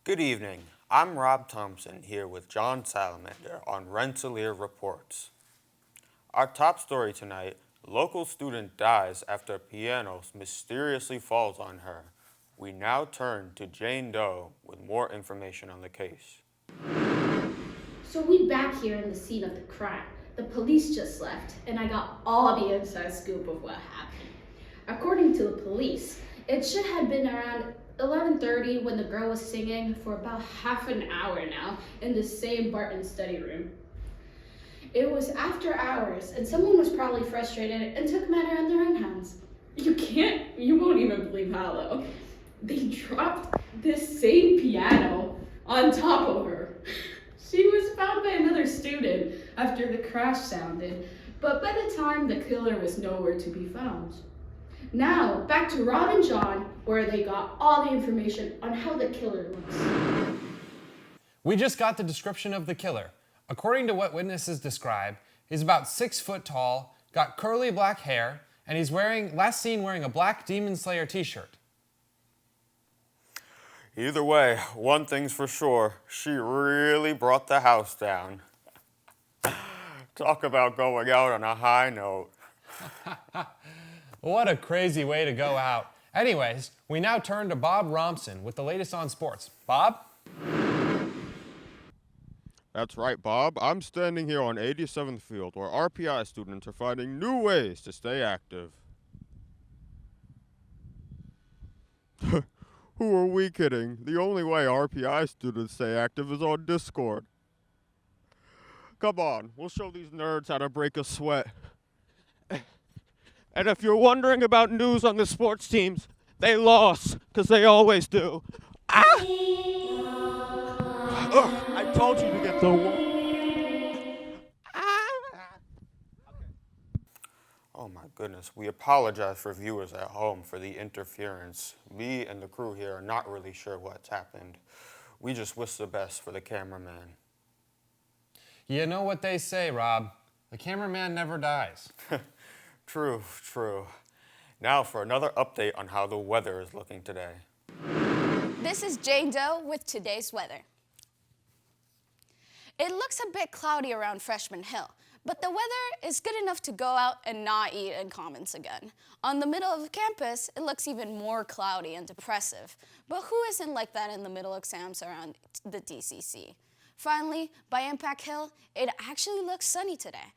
Good evening. I'm Rob Thompson here with John Salamander on Rensselaer Reports. Our top story tonight, local student dies after a piano mysteriously falls on her. We now turn to Jane Doe with more information on the case. So we back here in the scene of the crime. The police just left, and I got all the inside scoop of what happened. According to the police, it should have been around 11:30 when the girl was singing for about half an hour now in the same Barton study room. It was after hours, and someone was probably frustrated and took matter in their own hands. You won't even believe how though. They dropped this same piano on top of her. She was found by another student after the crash sounded, but by the time the killer was nowhere to be found. Now, back to Rob and John, where they got all the information on how the killer looks. We just got the description of the killer. According to what witnesses describe, he's about 6 foot tall, got curly black hair, and he's last seen wearing a black Demon Slayer t-shirt. Either way, one thing's for sure, she really brought the house down. Talk about going out on a high note. What a crazy way to go out. Anyways, we now turn to Bob Romson with the latest on sports. Bob? That's right, Bob. I'm standing here on 87th Field, where RPI students are finding new ways to stay active. Who are we kidding? The only way RPI students stay active is on Discord. Come on, we'll show these nerds how to break a sweat. And if you're wondering about news on the sports teams, they lost, because they always do. Ah! Ugh, I told you to get the wall. Oh my goodness, we apologize for viewers at home for the interference. Me and the crew here are not really sure what's happened. We just wish the best for the cameraman. You know what they say, Rob. The cameraman never dies. True, true. Now for another update on how the weather is looking today. This is Jane Doe with today's weather. It looks a bit cloudy around Freshman Hill, but the weather is good enough to go out and not eat in Commons again. On the middle of the campus, it looks even more cloudy and depressive, but who isn't like that in the middle exams around the DCC? Finally, by Impact Hill, it actually looks sunny today.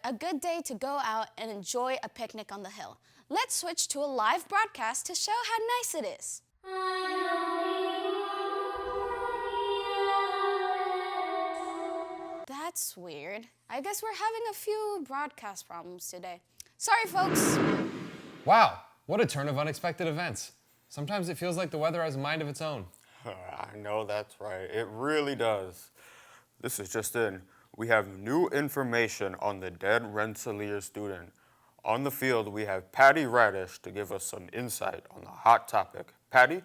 A good day to go out and enjoy a picnic on the hill. Let's switch to a live broadcast to show how nice it is. That's weird. I guess we're having a few broadcast problems today. Sorry, folks. Wow, what a turn of unexpected events. Sometimes it feels like the weather has a mind of its own. I know that's right. It really does. This is just in. We have new information on the dead Rensselaer student. On the field, we have Patty Radish to give us some insight on the hot topic. Patty?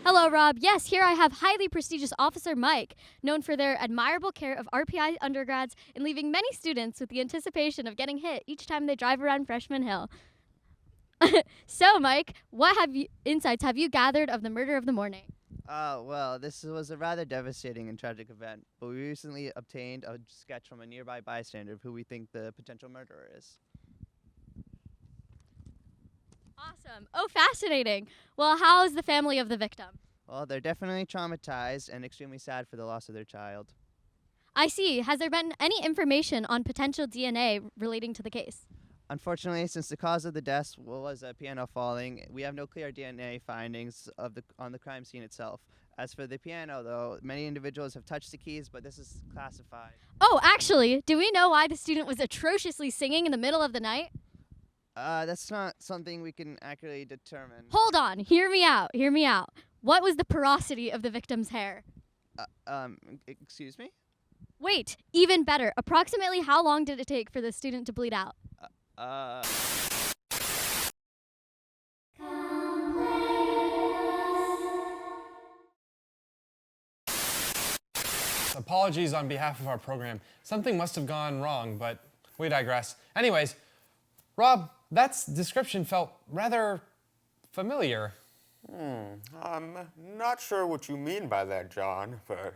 Hello, Rob. Yes, here I have highly prestigious Officer Mike, known for their admirable care of RPI undergrads and leaving many students with the anticipation of getting hit each time they drive around Freshman Hill. So, Mike, what insights have you gathered of the murder of the morning? Well, this was a rather devastating and tragic event, but we recently obtained a sketch from a nearby bystander of who we think the potential murderer is. Awesome. Oh, fascinating. Well, how is the family of the victim? Well, they're definitely traumatized and extremely sad for the loss of their child. I see. Has there been any information on potential DNA relating to the case? Unfortunately, since the cause of the death was a piano falling, we have no clear DNA findings on the crime scene itself. As for the piano, though, many individuals have touched the keys, but this is classified. Oh, actually, do we know why the student was atrociously singing in the middle of the night? That's not something we can accurately determine. Hold on. Hear me out. Hear me out. What was the porosity of the victim's hair? Excuse me? Wait, even better. Approximately how long did it take for the student to bleed out? Apologies on behalf of our program. Something must have gone wrong, but we digress. Anyways, Rob, that description felt rather familiar. I'm not sure what you mean by that, John, but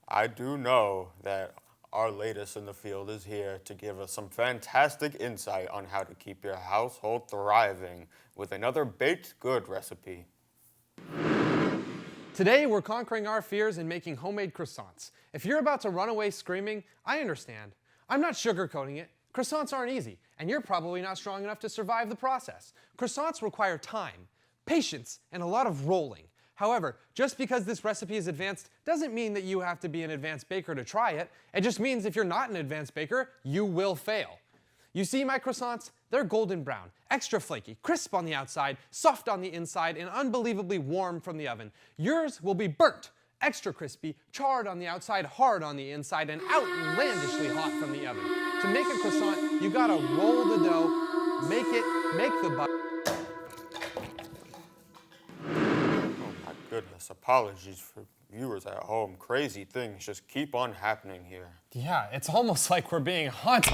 I do know that our latest in the field is here to give us some fantastic insight on how to keep your household thriving with another baked good recipe. Today, we're conquering our fears and making homemade croissants. If you're about to run away screaming, I understand. I'm not sugarcoating it. Croissants aren't easy, and you're probably not strong enough to survive the process. Croissants require time, patience, and a lot of rolling. However, just because this recipe is advanced doesn't mean that you have to be an advanced baker to try it. It just means if you're not an advanced baker, you will fail. You see my croissants? They're golden brown, extra flaky, crisp on the outside, soft on the inside, and unbelievably warm from the oven. Yours will be burnt, extra crispy, charred on the outside, hard on the inside, and outlandishly hot from the oven. To make a croissant, you gotta roll the dough, make the butter. Oh my goodness, apologies for viewers at home. Crazy things just keep on happening here. Yeah, it's almost like we're being haunted.